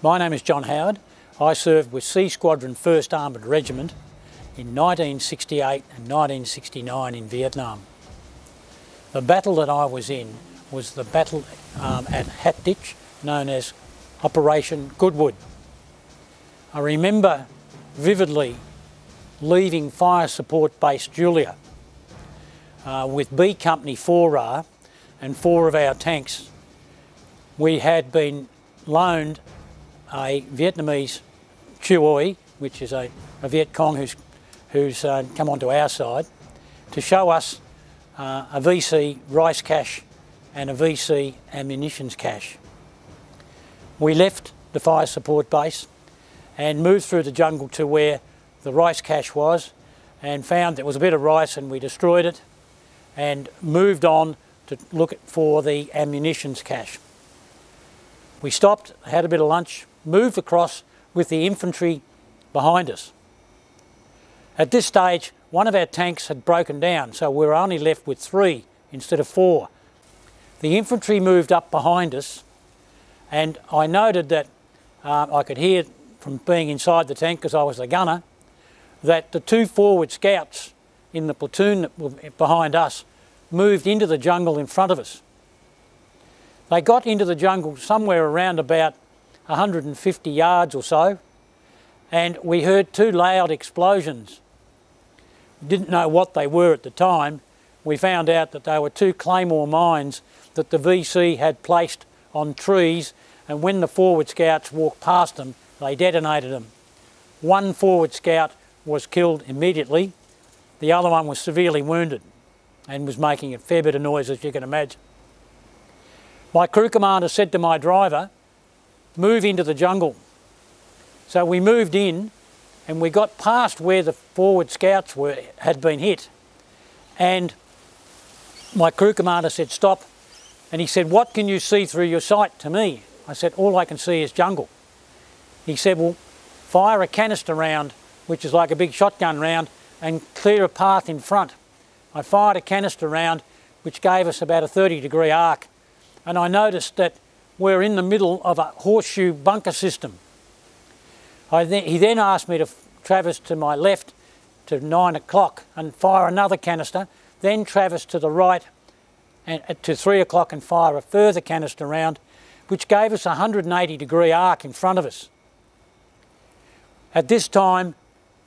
My name is John Howard. I served with C Squadron 1st Armoured Regiment in 1968 and 1969 in Vietnam. The battle that I was in was the battle at Dich, known as Operation Goodwood. I remember vividly leaving Fire Support Base Julia with B Company 4R and 4 of our tanks. We had been loaned a Vietnamese Chuoi, which is a Viet Cong who's come onto our side, to show us a VC rice cache and a VC ammunitions cache. We left the Fire Support Base and moved through the jungle to where the rice cache was and found there was a bit of rice, and we destroyed it and moved on to look for the ammunitions cache. We stopped, had a bit of lunch, moved across with the infantry behind us. At this stage, one of our tanks had broken down, so we were only left with 3 instead of 4. The infantry moved up behind us, and I noted that I could hear from being inside the tank, because I was the gunner, that the 2 forward scouts in the platoon that were behind us moved into the jungle in front of us. They got into the jungle somewhere around about 150 yards or so, and we heard 2 loud explosions. Didn't know what they were at the time. We found out that they were 2 claymore mines that the VC had placed on trees, and when the forward scouts walked past them, they detonated them. 1 forward scout was killed immediately. The other one was severely wounded and was making a fair bit of noise, as you can imagine. My crew commander said to my driver, "Move into the jungle." So we moved in, and we got past where the forward scouts had been hit, and my crew commander said, "Stop," and he said, "What can you see through your sight?" to me. I said, "All I can see is jungle." He said, "Well, fire a canister round, which is like a big shotgun round, and clear a path in front." I fired a canister round, which gave us about a 30-degree arc, and I noticed that we're in the middle of a horseshoe bunker system. He then asked me to traverse to my left to 9 o'clock and fire another canister, then traverse to the right and to 3 o'clock and fire a further canister round, which gave us a 180-degree arc in front of us. At this time,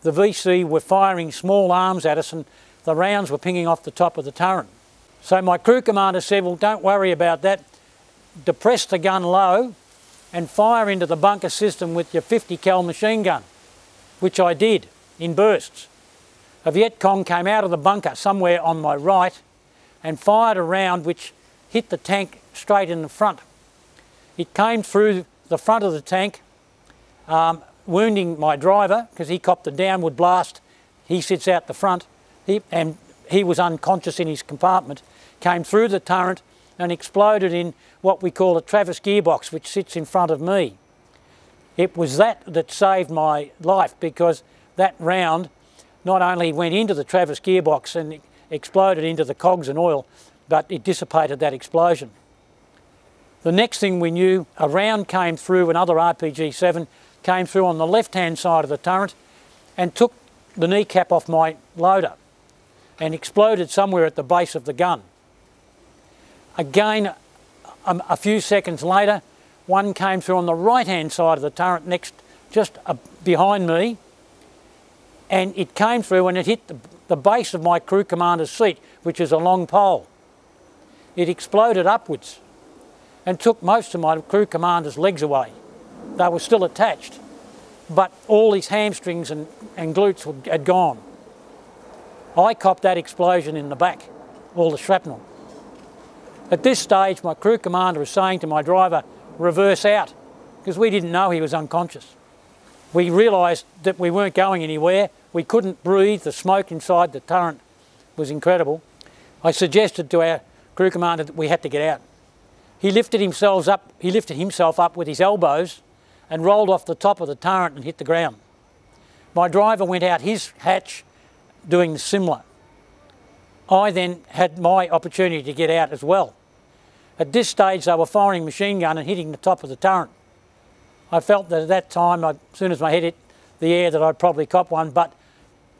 the VC were firing small arms at us, and the rounds were pinging off the top of the turret. So my crew commander said, "Well, don't worry about that. Depress the gun low and fire into the bunker system with your 50 cal machine gun," which I did in bursts. A Viet Cong came out of the bunker somewhere on my right and fired a round which hit the tank straight in the front. It came through the front of the tank, wounding my driver, because he copped a downward blast. He sits out the front, and he was unconscious in his compartment, came through the turret and exploded in what we call a Travis gearbox, which sits in front of me. It was that saved my life, because that round not only went into the Travis gearbox and exploded into the cogs and oil, but it dissipated that explosion. The next thing we knew, a round came through, another RPG-7 came through on the left-hand side of the turret and took the kneecap off my loader and exploded somewhere at the base of the gun. Again, a few seconds later, one came through on the right-hand side of the turret just behind me, and it came through and it hit the base of my crew commander's seat, which is a long pole. It exploded upwards and took most of my crew commander's legs away. They were still attached, but all his hamstrings and glutes had gone. I copped that explosion in the back, all the shrapnel. At this stage, my crew commander was saying to my driver, "Reverse out," because we didn't know he was unconscious. We realised that we weren't going anywhere. We couldn't breathe. The smoke inside the turret was incredible. I suggested to our crew commander that we had to get out. He lifted himself up with his elbows and rolled off the top of the turret and hit the ground. My driver went out his hatch doing similar. I then had my opportunity to get out as well. At this stage, they were firing machine gun and hitting the top of the turret. I felt that at that time, as soon as my head hit the air, that I'd probably cop one, but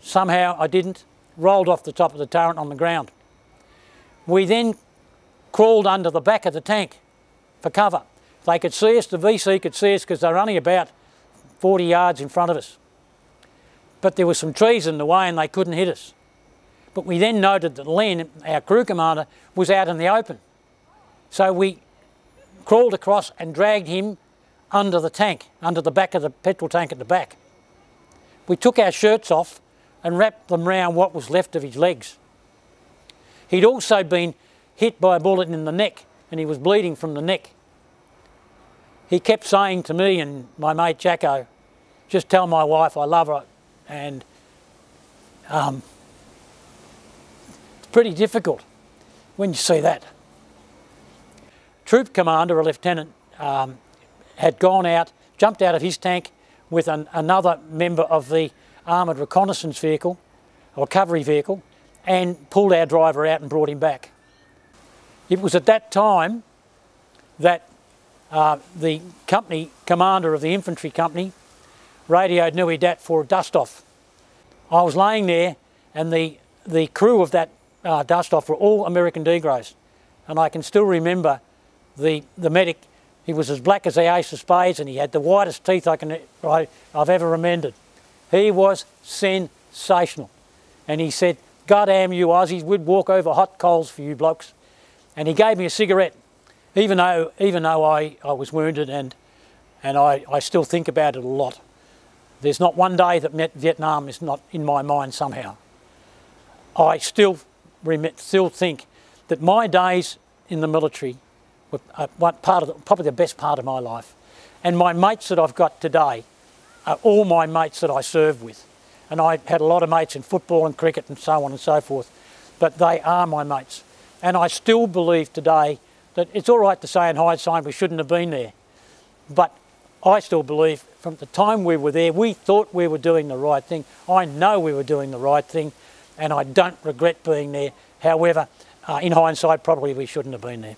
somehow I didn't. Rolled off the top of the turret on the ground. We then crawled under the back of the tank for cover. They could see us, the VC could see us, because they were only about 40 yards in front of us. But there were some trees in the way and they couldn't hit us. But we then noted that Len, our crew commander, was out in the open. So we crawled across and dragged him under the tank, under the back of the petrol tank at the back. We took our shirts off and wrapped them round what was left of his legs. He'd also been hit by a bullet in the neck and he was bleeding from the neck. He kept saying to me and my mate Jacko, just tell my wife I love her, and it's pretty difficult when you see that. Troop commander, a lieutenant, had gone out, jumped out of his tank with another member of the armoured reconnaissance vehicle or cavalry vehicle and pulled our driver out and brought him back. It was at that time that the company commander of the infantry company radioed Nui Dat for a dust-off. I was laying there and the crew of that dust-off were all American Negros, and I can still remember the medic. He was as black as the ace of spades and he had the whitest teeth I've ever remembered. He was sensational. And he said, "God damn you Aussies, we'd walk over hot coals for you blokes." And he gave me a cigarette, even though I was wounded, and I still think about it a lot. There's not one day that Vietnam is not in my mind somehow. I still think that my days in the military were probably the best part of my life. And my mates that I've got today are all my mates that I served with. And I had a lot of mates in football and cricket and so on and so forth, but they are my mates. And I still believe today that it's all right to say in hindsight we shouldn't have been there. But I still believe from the time we were there, we thought we were doing the right thing. I know we were doing the right thing, and I don't regret being there. However, in hindsight, probably we shouldn't have been there.